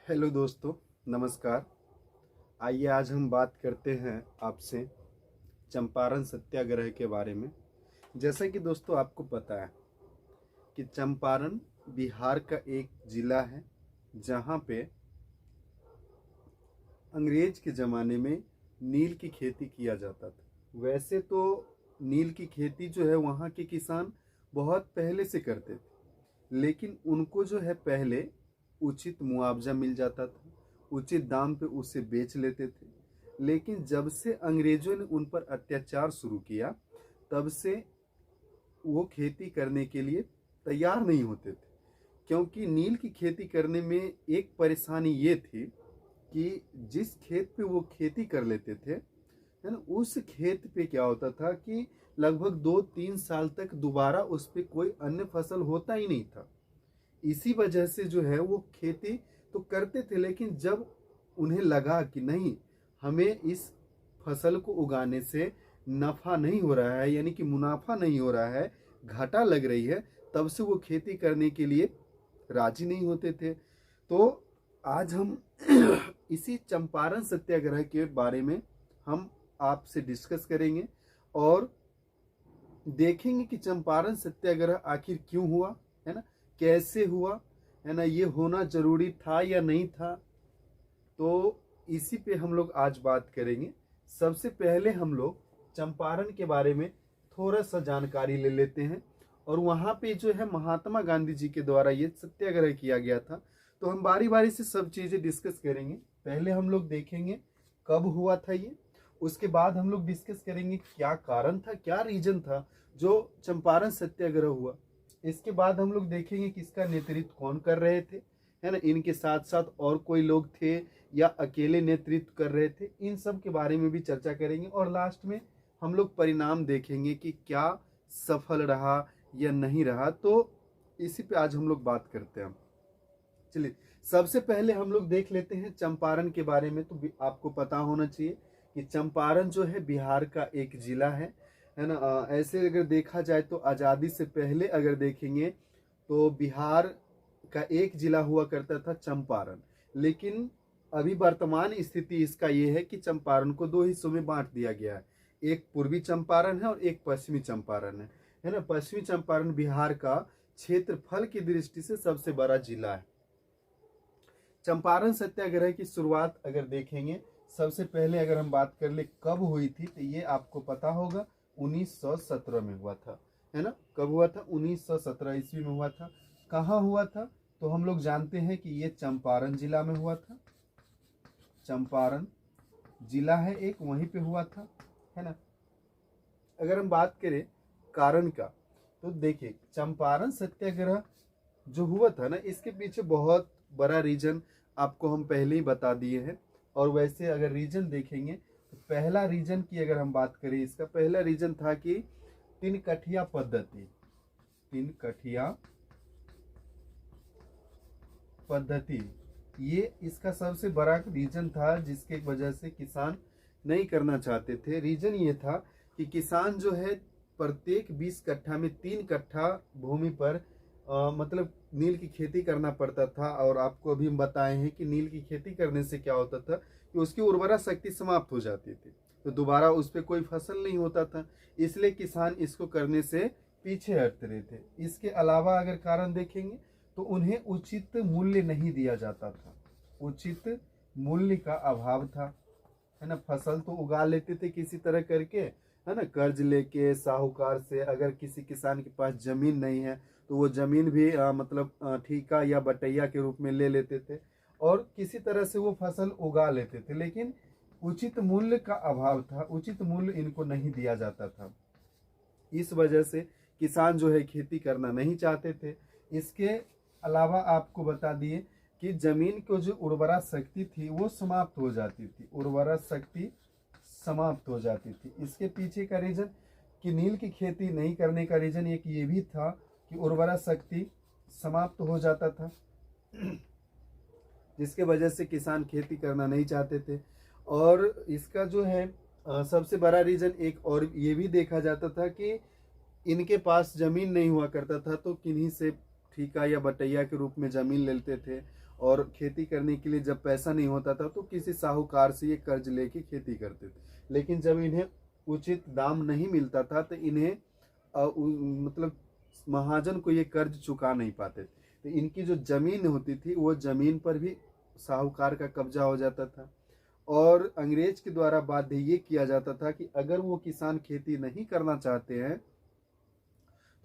Hello दोस्तों, नमस्कार। आइए आज हम बात करते हैं आपसे चंपारण सत्याग्रह के बारे में। जैसा कि दोस्तों आपको पता है कि चंपारण बिहार का एक ज़िला है जहाँ पे अंग्रेज के ज़माने में नील की खेती किया जाता था। वैसे तो नील की खेती जो है वहाँ के किसान बहुत पहले से करते थे, लेकिन उनको जो है पहले उचित मुआवजा मिल जाता था, उचित दाम पे उसे बेच लेते थे। लेकिन जब से अंग्रेजों ने उन पर अत्याचार शुरू किया, तब से वो खेती करने के लिए तैयार नहीं होते थे। क्योंकि नील की खेती करने में एक परेशानी ये थी कि जिस खेत पे वो खेती कर लेते थे, है ना, उस खेत पे क्या होता था कि लगभग 2-3 साल तक दोबारा उस पे कोई अन्य फसल होता ही नहीं था। इसी वजह से जो है वो खेती तो करते थे, लेकिन जब उन्हें लगा कि नहीं, हमें इस फसल को उगाने से नफा नहीं हो रहा है, यानी कि मुनाफा नहीं हो रहा है, घाटा लग रही है, तब से वो खेती करने के लिए राजी नहीं होते थे। तो आज हम इसी चंपारण सत्याग्रह के बारे में हम आपसे डिस्कस करेंगे और देखेंगे कि चंपारण सत्याग्रह आखिर क्यों हुआ, है ना, कैसे हुआ, है ना, ये होना जरूरी था या नहीं था। तो इसी पे हम लोग आज बात करेंगे। सबसे पहले हम लोग चंपारण के बारे में थोड़ा सा जानकारी ले लेते हैं। और वहाँ पे जो है महात्मा गांधी जी के द्वारा ये सत्याग्रह किया गया था। तो हम बारी बारी से सब चीज़ें डिस्कस करेंगे। पहले हम लोग देखेंगे कब हुआ था ये, उसके बाद हम लोग डिस्कस करेंगे क्या कारण था, क्या रीजन था जो चंपारण सत्याग्रह हुआ। इसके बाद हम लोग देखेंगे कि इसका नेतृत्व कौन कर रहे थे, है ना, इनके साथ साथ और कोई लोग थे या अकेले नेतृत्व कर रहे थे, इन सब के बारे में भी चर्चा करेंगे। और लास्ट में हम लोग परिणाम देखेंगे कि क्या सफल रहा या नहीं रहा। तो इसी पे आज हम लोग बात करते हैं। चलिए, सबसे पहले हम लोग देख लेते हैं चंपारण के बारे में। तो आपको पता होना चाहिए कि चंपारण जो है बिहार का एक जिला है ना। ऐसे अगर देखा जाए तो आज़ादी से पहले अगर देखेंगे तो बिहार का एक जिला हुआ करता था चंपारण। लेकिन अभी वर्तमान स्थिति इसका ये है कि चंपारण को दो हिस्सों में बांट दिया गया है। एक पूर्वी चंपारण है और एक पश्चिमी चंपारण है ना। पश्चिमी चंपारण बिहार का क्षेत्रफल की दृष्टि से सबसे बड़ा जिला है। चंपारण सत्याग्रह की शुरुआत अगर देखेंगे, सबसे पहले अगर हम बात कर ले कब हुई थी, तो ये आपको पता होगा 1917 में हुआ था, है ना। कब हुआ था? 1917 ईस्वी में हुआ था। कहाँ हुआ था? तो हम लोग जानते हैं कि ये चंपारण जिला में हुआ था। चंपारण जिला है एक, वहीं पे हुआ था, है ना। अगर हम बात करें कारण का, तो देखिए चंपारण सत्याग्रह जो हुआ था ना, इसके पीछे बहुत बड़ा रीजन आपको हम पहले ही बता दिए हैं। और वैसे अगर रीजन देखेंगे तो पहला रीजन की अगर हम बात करें, इसका पहला रीजन था कि तीन कठिया पद्धति। तीन कठिया पद्धति ये इसका सबसे बड़ा रीजन था, जिसके वजह से किसान नहीं करना चाहते थे। रीजन ये था कि किसान जो है प्रत्येक 20 कट्ठा में 3 कट्ठा भूमि पर मतलब नील की खेती करना पड़ता था। और आपको अभी हम बताए हैं कि नील की खेती करने से क्या होता था कि उसकी उर्वरा शक्ति समाप्त हो जाती थी, तो दोबारा उस पर कोई फसल नहीं होता था। इसलिए किसान इसको करने से पीछे हट रहे थे। इसके अलावा अगर कारण देखेंगे तो उन्हें उचित मूल्य नहीं दिया जाता था। उचित मूल्य का अभाव था, है ना। फसल तो उगा लेते थे किसी तरह करके, है ना, कर्ज लेके साहूकार से। अगर किसी किसान के पास जमीन नहीं है तो वो जमीन भी मतलब ठेका या बटैया के रूप में ले लेते थे और किसी तरह से वो फसल उगा लेते थे। लेकिन उचित मूल्य का अभाव था, उचित मूल्य इनको नहीं दिया जाता था। इस वजह से किसान जो है खेती करना नहीं चाहते थे। इसके अलावा आपको बता दिए कि जमीन को जो उर्वरा शक्ति थी वो समाप्त हो जाती थी। उर्वरा शक्ति समाप्त हो जाती थी। इसके पीछे का रीजन कि नील की खेती नहीं करने का रीजन एक ये भी था कि उर्वरा शक्ति समाप्त हो जाता था, जिसके वजह से किसान खेती करना नहीं चाहते थे। और इसका जो है सबसे बड़ा रीजन एक और ये भी देखा जाता था कि इनके पास जमीन नहीं हुआ करता था, तो किन्हीं से ठेका या बटैया के रूप में जमीन ले लेते थे और खेती करने के लिए जब पैसा नहीं होता था तो किसी साहूकार से ये कर्ज लेके खेती करते थे। लेकिन जब इन्हें उचित दाम नहीं मिलता था तो इन्हें मतलब महाजन को ये कर्ज चुका नहीं पाते थे। तो इनकी जो जमीन होती थी वो जमीन पर भी साहूकार का कब्जा हो जाता था, और अंग्रेज के द्वारा बाध्य ये किया जाता था कि अगर वो किसान खेती नहीं करना चाहते हैं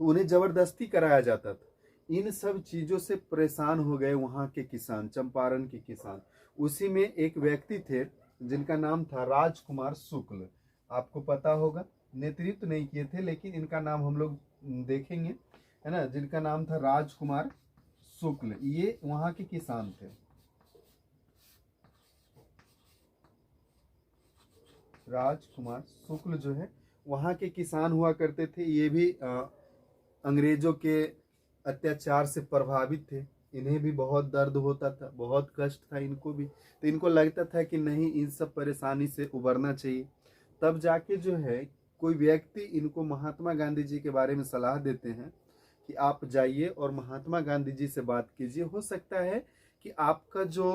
तो उन्हें जबरदस्ती कराया जाता था। इन सब चीजों से परेशान हो गए वहां के किसान, चंपारण के किसान। उसी में एक व्यक्ति थे जिनका नाम था राजकुमार शुक्ल। आपको पता होगा, नेतृत्व नहीं किए थे लेकिन इनका नाम हम लोग देखेंगे, है ना, जिनका नाम था राजकुमार शुक्ल। ये वहां के किसान थे। राजकुमार शुक्ल जो है वहां के किसान हुआ करते थे। ये भी अंग्रेजों के अत्याचार से प्रभावित थे। इन्हें भी बहुत दर्द होता था, बहुत कष्ट था इनको भी। तो इनको लगता था कि नहीं, इन सब परेशानी से उबरना चाहिए। तब जाके जो है कोई व्यक्ति इनको महात्मा गांधी जी के बारे में सलाह देते हैं कि आप जाइए और महात्मा गांधी जी से बात कीजिए। हो सकता है कि आपका जो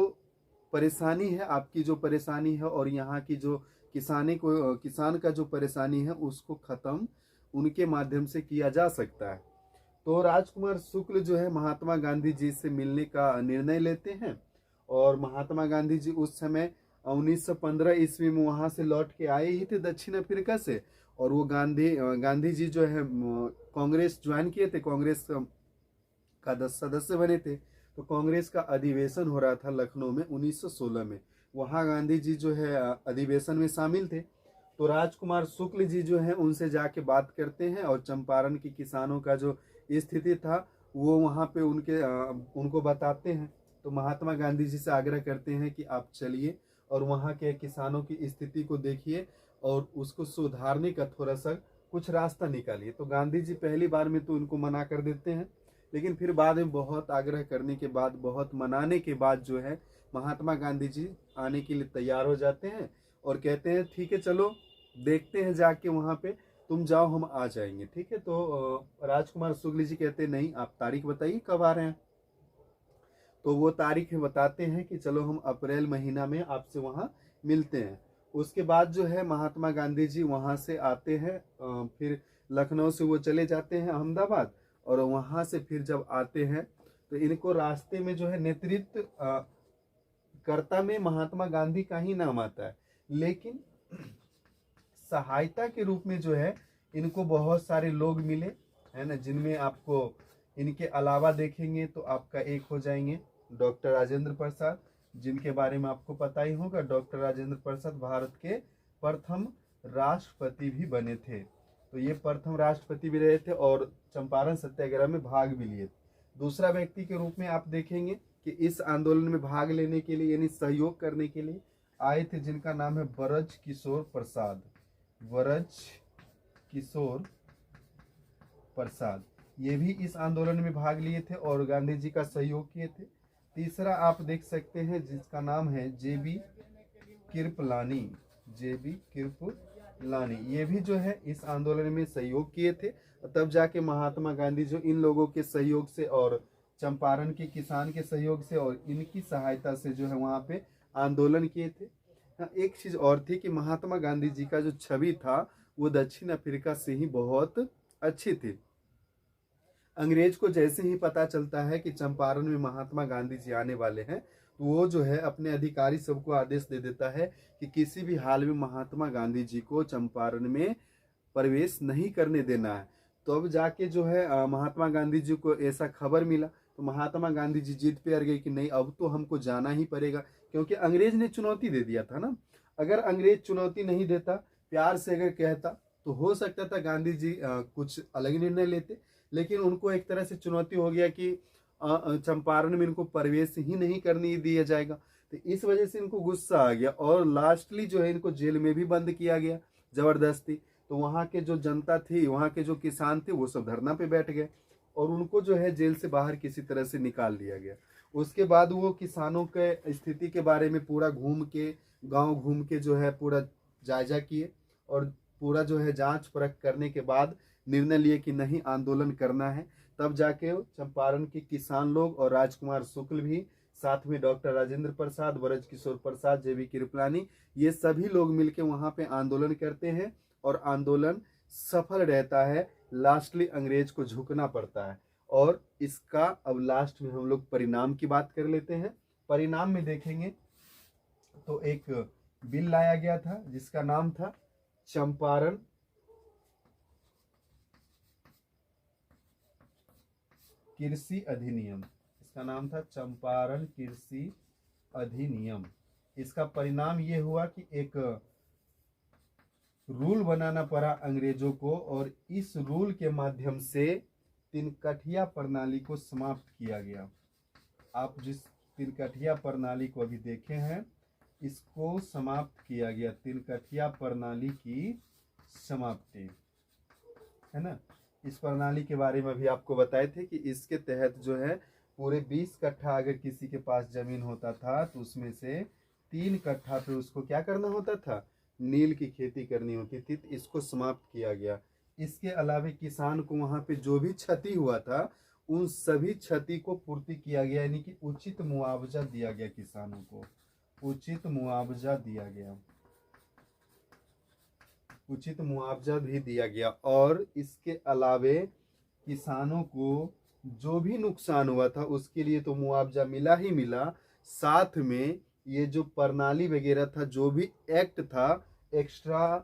परेशानी है, आपकी जो परेशानी है और यहाँ की जो किसान का जो परेशानी है उसको खत्म उनके माध्यम से किया जा सकता है। तो राजकुमार शुक्ल जो है महात्मा गांधी जी से मिलने का निर्णय लेते हैं, और महात्मा गांधी जी उस समय 1915 ईस्वी में वहां से लौट के आए ही थे दक्षिण अफ्रीका से। और वो गांधी जी जो है कांग्रेस ज्वाइन किए थे, कांग्रेस का सदस्य बने थे। तो कांग्रेस का अधिवेशन हो रहा था लखनऊ में 1916 में। वहां गांधी जी जो है अधिवेशन में शामिल थे। तो राजकुमार शुक्ल जी जो है उनसे जाके बात करते हैं और चंपारण के किसानों का जो स्थिति था वो वहाँ पे उनको बताते हैं। तो महात्मा गांधी जी से आग्रह करते हैं कि आप चलिए और वहाँ के किसानों की स्थिति को देखिए और उसको सुधारने का थोड़ा सा कुछ रास्ता निकालिए। तो गांधी जी पहली बार में तो उनको मना कर देते हैं, लेकिन फिर बाद में बहुत आग्रह करने के बाद, बहुत मनाने के बाद जो है महात्मा गांधी जी आने के लिए तैयार हो जाते हैं और कहते हैं ठीक है चलो देखते हैं जाके वहाँ पे, तुम जाओ हम आ जाएंगे। ठीक है। तो राजकुमार शुक्ल जी कहते हैं नहीं, आप तारीख बताइए कब आ रहे हैं। तो वो तारीख बताते हैं कि चलो हम अप्रैल महीना में आपसे वहाँ मिलते हैं। उसके बाद जो है महात्मा गांधी जी वहाँ से आते हैं, फिर लखनऊ से वो चले जाते हैं अहमदाबाद, और वहाँ से फिर जब आते हैं तो इनको रास्ते में जो है नेतृत्व कर्ता में महात्मा गांधी का ही नाम आता है, लेकिन सहायता के रूप में जो है इनको बहुत सारे लोग मिले, है ना, जिनमें आपको इनके अलावा देखेंगे तो आपका एक हो जाएंगे डॉक्टर राजेंद्र प्रसाद, जिनके बारे में आपको पता ही होगा। डॉक्टर राजेंद्र प्रसाद भारत के प्रथम राष्ट्रपति भी बने थे। तो ये प्रथम राष्ट्रपति भी रहे थे और चंपारण सत्याग्रह में भाग भी लिए थे। दूसरा व्यक्ति के रूप में आप देखेंगे कि इस आंदोलन में भाग लेने के लिए यानी सहयोग करने के लिए आए थे, जिनका नाम है बरज किशोर प्रसाद। बरज किशोर प्रसाद ये भी इस आंदोलन में भाग लिए थे और गांधी जी का सहयोग किए थे। तीसरा आप देख सकते हैं जिसका नाम है जेबी कृपलानी। जेबी कृपलानी ये भी जो है इस आंदोलन में सहयोग किए थे। तब जाके महात्मा गांधी जो इन लोगों के सहयोग से और चंपारण के किसान के सहयोग से और इनकी सहायता से जो है वहाँ पे आंदोलन किए थे। एक चीज और थी कि महात्मा गांधी जी का जो छवि था वो दक्षिण अफ्रीका से ही बहुत अच्छी थी। अंग्रेज को जैसे ही पता चलता है कि चंपारण में महात्मा गांधी जी आने वाले हैं तो वो जो है अपने अधिकारी सबको आदेश दे देता है कि किसी भी हाल में महात्मा गांधी जी को चंपारण में प्रवेश नहीं करने देना है। तो अब जाके जो है महात्मा गांधी जी को ऐसा खबर मिला तो महात्मा गांधी जी जिद पे अड़ गए कि नहीं, अब तो हमको जाना ही पड़ेगा, क्योंकि अंग्रेज ने चुनौती दे दिया था ना। अगर अंग्रेज चुनौती नहीं देता, प्यार से अगर कहता तो हो सकता था गांधी जी कुछ अलग निर्णय लेते, लेकिन उनको एक तरह से चुनौती हो गया कि चंपारण में इनको प्रवेश ही नहीं करने दिया जाएगा। तो इस वजह से इनको गुस्सा आ गया और लास्टली जो है इनको जेल में भी बंद किया गया जबरदस्ती। तो वहाँ के जो जनता थी, वहाँ के जो किसान थे, वो सब धरना पे बैठ गए और उनको जो है जेल से बाहर किसी तरह से निकाल दिया गया। उसके बाद वो किसानों के स्थिति के बारे में पूरा घूम के, गांव घूम के जो है पूरा जायजा किए और पूरा जो है जांच परख करने के बाद निर्णय लिए कि नहीं, आंदोलन करना है। तब जाके चंपारण के किसान लोग और राजकुमार शुक्ल भी साथ में डॉक्टर राजेंद्र प्रसाद, ब्रज किशोर प्रसाद, जेबी कृपलानी, ये सभी लोग मिलकर वहां पे आंदोलन करते हैं और आंदोलन सफल रहता है। लास्टली अंग्रेज को झुकना पड़ता है। और इसका अब लास्ट में हम लोग परिणाम की बात कर लेते हैं। परिणाम में देखेंगे तो एक बिल लाया गया था जिसका नाम था चंपारण कृषि अधिनियम। इसका नाम था चंपारण कृषि अधिनियम। इसका परिणाम ये हुआ कि एक रूल बनाना पड़ा अंग्रेजों को और इस रूल के माध्यम से तिनकठिया प्रणाली को समाप्त किया गया। आप जिस तिनकठिया प्रणाली को अभी देखे हैं इसको समाप्त किया गया। तिनकठिया प्रणाली की समाप्ति है ना। इस प्रणाली के बारे में भी आपको बताए थे कि इसके तहत जो है पूरे 20 कट्ठा अगर किसी के पास जमीन होता था तो उसमें से 3 कट्ठा पे उसको क्या करना होता था, नील की खेती करनी होती थी। तो इसको समाप्त किया गया। इसके अलावा किसान को वहां पे जो भी क्षति हुआ था उन सभी क्षति को पूर्ति किया गया, यानी कि उचित मुआवजा दिया गया। किसानों को उचित मुआवजा दिया गया, उचित मुआवजा भी दिया गया। और इसके अलावे किसानों को जो भी नुकसान हुआ था उसके लिए तो मुआवजा मिला ही मिला, साथ में ये जो प्रणाली वगैरह था, जो भी एक्ट था, एक्स्ट्रा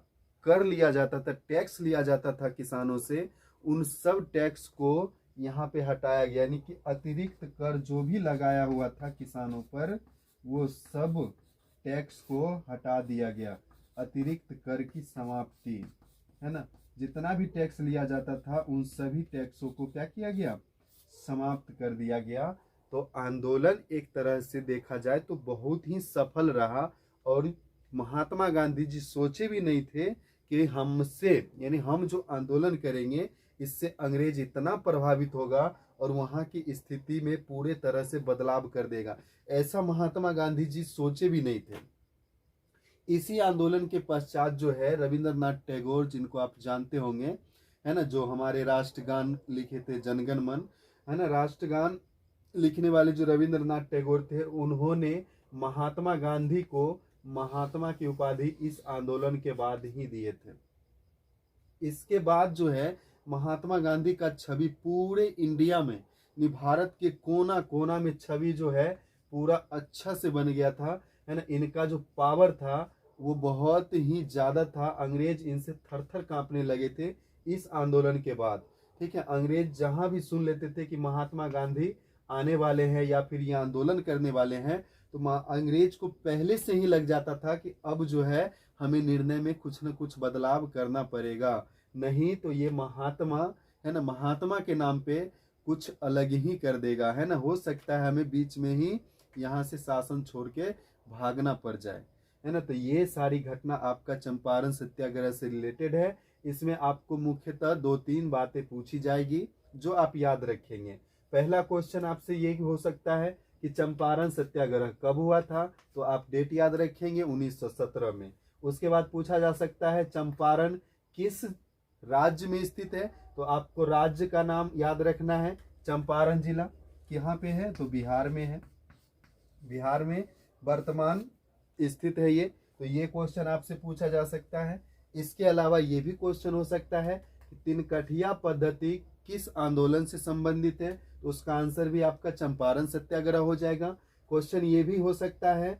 कर लिया जाता था, टैक्स लिया जाता था किसानों से, उन सब टैक्स को यहाँ पे हटाया गया। यानी कि अतिरिक्त कर जो भी लगाया हुआ था किसानों पर वो सब टैक्स को हटा दिया गया। अतिरिक्त कर की समाप्ति है ना। जितना भी टैक्स लिया जाता था उन सभी टैक्सों को क्या किया गया, समाप्त कर दिया गया। तो आंदोलन एक तरह से देखा जाए तो बहुत ही सफल रहा। और महात्मा गांधी जी सोचे भी नहीं थे कि हमसे, यानी हम जो आंदोलन करेंगे इससे अंग्रेज इतना प्रभावित होगा और वहां की स्थिति में पूरे तरह से बदलाव कर देगा। ऐसा महात्मा गांधी जी सोचे भी नहीं थे। इसी आंदोलन के पश्चात जो है रविंद्रनाथ टैगोर, जिनको आप जानते होंगे है ना, जो हमारे राष्ट्रगान लिखे थे जनगण मन है ना, राष्ट्रगान लिखने वाले जो रविंद्रनाथ टैगोर थे उन्होंने महात्मा गांधी को महात्मा की उपाधि इस आंदोलन के बाद ही दिए थे। इसके बाद जो है महात्मा गांधी का छवि पूरे इंडिया में, भारत के कोना कोना में छवि जो है पूरा अच्छा से बन गया था है ना। इनका जो पावर था वो बहुत ही ज्यादा था। अंग्रेज इनसे थर थर कांपने लगे थे इस आंदोलन के बाद। ठीक है, अंग्रेज जहां भी सुन लेते थे कि महात्मा गांधी आने वाले हैं या फिर ये आंदोलन करने वाले हैं तो अंग्रेज को पहले से ही लग जाता था कि अब जो है हमें निर्णय में कुछ न कुछ बदलाव करना पड़ेगा, नहीं तो ये महात्मा है ना, महात्मा के नाम पे कुछ अलग ही कर देगा है ना। हो सकता है हमें बीच में ही यहाँ से शासन छोड़ के भागना पड़ जाए है ना। तो ये सारी घटना आपका चंपारण सत्याग्रह से रिलेटेड है। इसमें आपको मुख्यतः 2-3 बातें पूछी जाएगी जो आप याद रखेंगे। पहला क्वेश्चन आपसे ये हो सकता है कि चंपारण सत्याग्रह कब हुआ था, तो आप डेट याद रखेंगे 1917 में। उसके बाद पूछा जा सकता है चंपारण किस राज्य में स्थित है, तो आपको राज्य का नाम याद रखना है। चंपारण जिला कहाँ पे है, तो बिहार में है, बिहार में वर्तमान स्थित है ये। तो ये क्वेश्चन आपसे पूछा जा सकता है। इसके अलावा ये भी क्वेश्चन हो सकता है कि तिनकठिया पद्धति किस आंदोलन से संबंधित है, तो उसका आंसर भी आपका चंपारण सत्याग्रह हो जाएगा। क्वेश्चन ये भी हो सकता है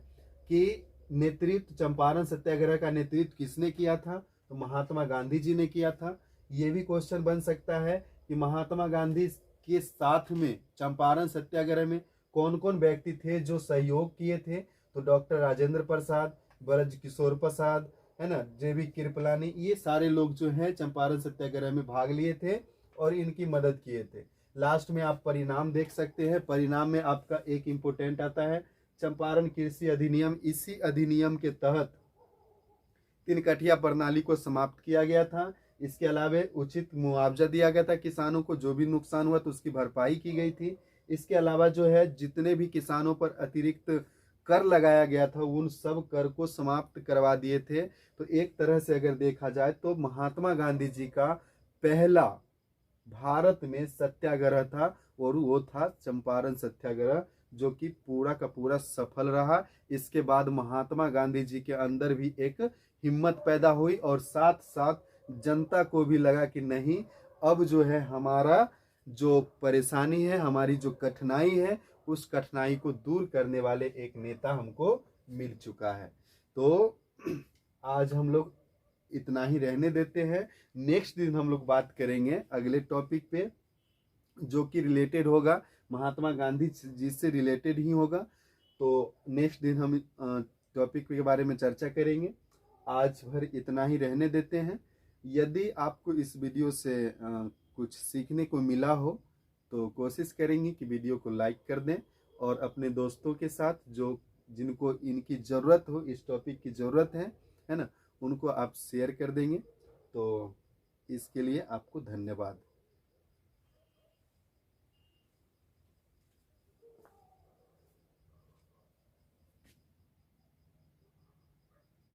कि नेतृत्व, चंपारण सत्याग्रह का नेतृत्व किसने किया था, तो महात्मा गांधी जी ने किया था। ये भी क्वेश्चन बन सकता है कि महात्मा गांधी के साथ में चंपारण सत्याग्रह में कौन कौन व्यक्ति थे जो सहयोग किए थे, तो डॉक्टर राजेंद्र प्रसाद, ब्रज किशोर प्रसाद है ना, जेबी कृपलानी, ये सारे लोग जो हैं चंपारण सत्याग्रह में भाग लिए थे और इनकी मदद किए थे। लास्ट में आप परिणाम देख सकते हैं। परिणाम में आपका एक इम्पोर्टेंट आता है चंपारण कृषि अधिनियम। इसी अधिनियम के तहत तिनकठिया प्रणाली को समाप्त किया गया था। इसके अलावा उचित मुआवजा दिया गया था किसानों को, जो भी नुकसान हुआ तो उसकी भरपाई की गई थी। इसके अलावा जो है जितने भी किसानों पर अतिरिक्त कर लगाया गया था उन सब कर को समाप्त करवा दिए थे। तो एक तरह से अगर देखा जाए तो महात्मा गांधी जी का पहला भारत में सत्याग्रह था और वो था चंपारण सत्याग्रह, जो कि पूरा का पूरा सफल रहा। इसके बाद महात्मा गांधी जी के अंदर भी एक हिम्मत पैदा हुई और साथ साथ जनता को भी लगा कि नहीं, अब जो है हमारा जो परेशानी है, हमारी जो कठिनाई है, उस कठिनाई को दूर करने वाले एक नेता हमको मिल चुका है। तो आज हम लोग इतना ही रहने देते हैं। नेक्स्ट दिन हम लोग बात करेंगे अगले टॉपिक पे, जो कि रिलेटेड होगा महात्मा गांधी जी से रिलेटेड ही होगा। तो नेक्स्ट दिन हम टॉपिक के बारे में चर्चा करेंगे। आज भर इतना ही रहने देते हैं। यदि आपको इस वीडियो से कुछ सीखने को मिला हो तो कोशिश करेंगे कि वीडियो को लाइक कर दें और अपने दोस्तों के साथ जो जिनको इनकी ज़रूरत हो, इस टॉपिक की ज़रूरत है ना, उनको आप शेयर कर देंगे। तो इसके लिए आपको धन्यवाद।